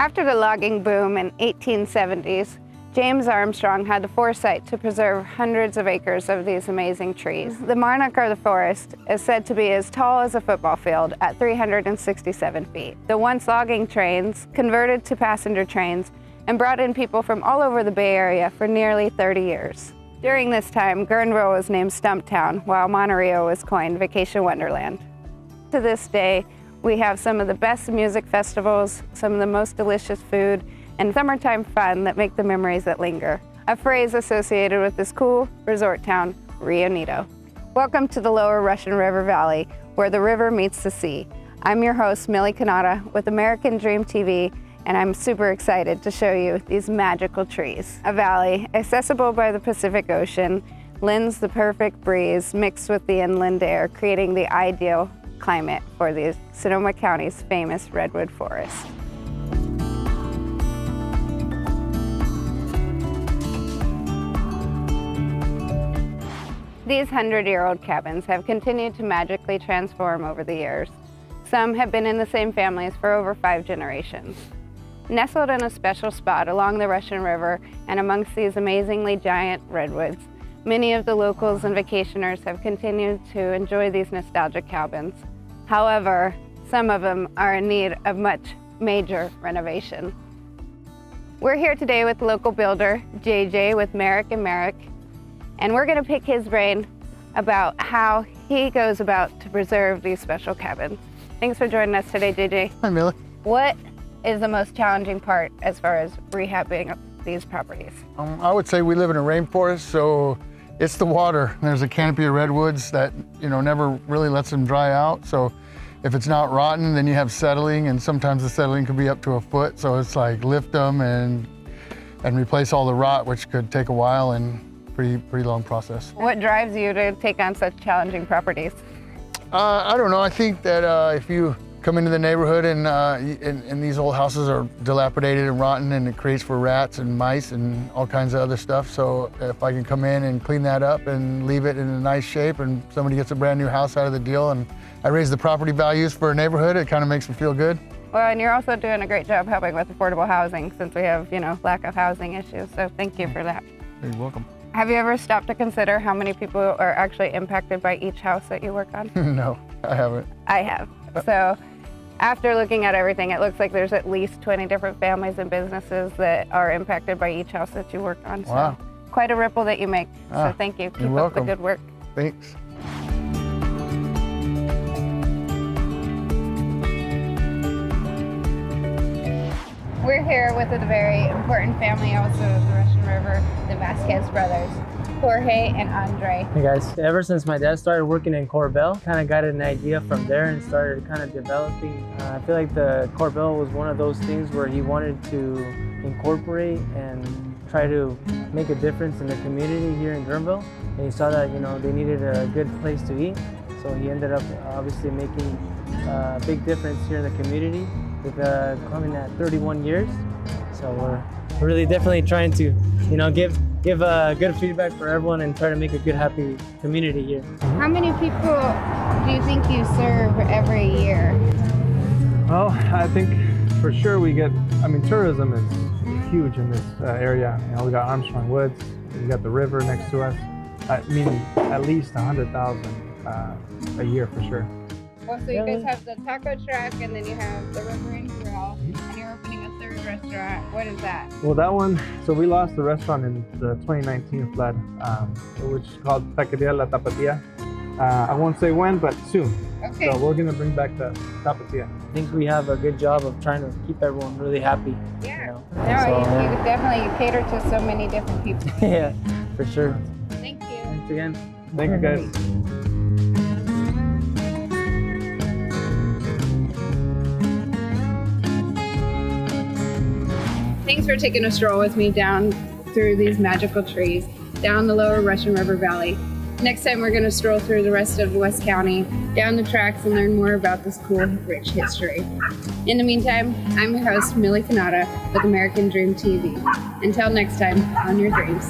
After the logging boom in 1870s, James Armstrong had the foresight to preserve hundreds of acres of these amazing trees. The monarch of the forest is said to be as tall as a football field at 367 feet. The once logging trains converted to passenger trains and brought in people from all over the Bay Area for nearly 30 years. During this time, Guerneville was named Stumptown, while Monterey was coined Vacation Wonderland. To this day, we have some of the best music festivals, some of the most delicious food, and summertime fun that make the memories that linger. A phrase associated with this cool resort town, Rio Neato. Welcome to the Lower Russian River Valley, where the river meets the sea. I'm your host, Millie Kanata, with American Dream TV, and I'm super excited to show you these magical trees. A valley accessible by the Pacific Ocean lends the perfect breeze mixed with the inland air, creating the ideal climate for the Sonoma County's famous redwood forest. These 100-year-old cabins have continued to magically transform over the years. Some have been in the same families for over 5 generations. Nestled in a special spot along the Russian River and amongst these amazingly giant redwoods, many of the locals and vacationers have continued to enjoy these nostalgic cabins. However, some of them are in need of much major renovation. We're here today with local builder, JJ with Merrick & Merrick, and we're gonna pick his brain about how he goes about to preserve these special cabins. Thanks for joining us today, JJ. Hi, Millie. What is the most challenging part as far as rehabbing these properties? I would say we live in a rainforest, so it's the water. There's a canopy of redwoods that, never really lets them dry out. So if it's not rotten, then you have settling, and sometimes the settling could be up to a foot. So it's like lift them and replace all the rot, which could take a while and pretty long process. What drives you to take on such challenging properties? I don't know. I think that if you come into the neighborhood and these old houses are dilapidated and rotten, and it creates for rats and mice and all kinds of other stuff. So if I can come in and clean that up and leave it in a nice shape, and somebody gets a brand new house out of the deal, and I raise the property values for a neighborhood, it kind of makes me feel good. Well, and you're also doing a great job helping with affordable housing, since we have, lack of housing issues. So thank you for that. You're welcome. Have you ever stopped to consider how many people are actually impacted by each house that you work on? No, I haven't. I have. So after looking at everything, it looks like there's at least 20 different families and businesses that are impacted by each house that you work on. Wow. So quite a ripple that you make. So thank you. Keep up the good work. Thanks. We're here with a very important family also of the Russian River, the Vasquez brothers, Jorge and Andre. Hey guys, ever since my dad started working in Corbel, kind of got an idea from there and started kind of developing. I feel like the Corbel was one of those things where he wanted to incorporate and try to make a difference in the community here in Guerneville. And he saw that, they needed a good place to eat. So he ended up obviously making a big difference here in the community. We've coming at 31 years. So we're really definitely trying to, give good feedback for everyone and try to make a good, happy community here. How many people do you think you serve every year? Well, I think for sure tourism is huge in this area. We got Armstrong Woods, we got the river next to us. At least 100,000 a year for sure. Well, so you guys have the taco truck, and then you have the River and Grill, and you're opening a third restaurant. What is that? Well, that one, so we lost the restaurant in the 2019 flood, which is called Taqueria La Tapatia. I won't say when, but soon. Okay. So we're gonna bring back the Tapatia. I think we have a good job of trying to keep everyone really happy. Yeah. So, you cater to so many different people. Yeah, for sure. Thank you. Thanks again. Thank you guys. Thanks for taking a stroll with me down through these magical trees, down the Lower Russian River Valley. Next time we're going to stroll through the rest of West County, down the tracks, and learn more about this cool, rich history. In the meantime, I'm your host, Millie Kanata, with American Dream TV. Until next time, on your dreams.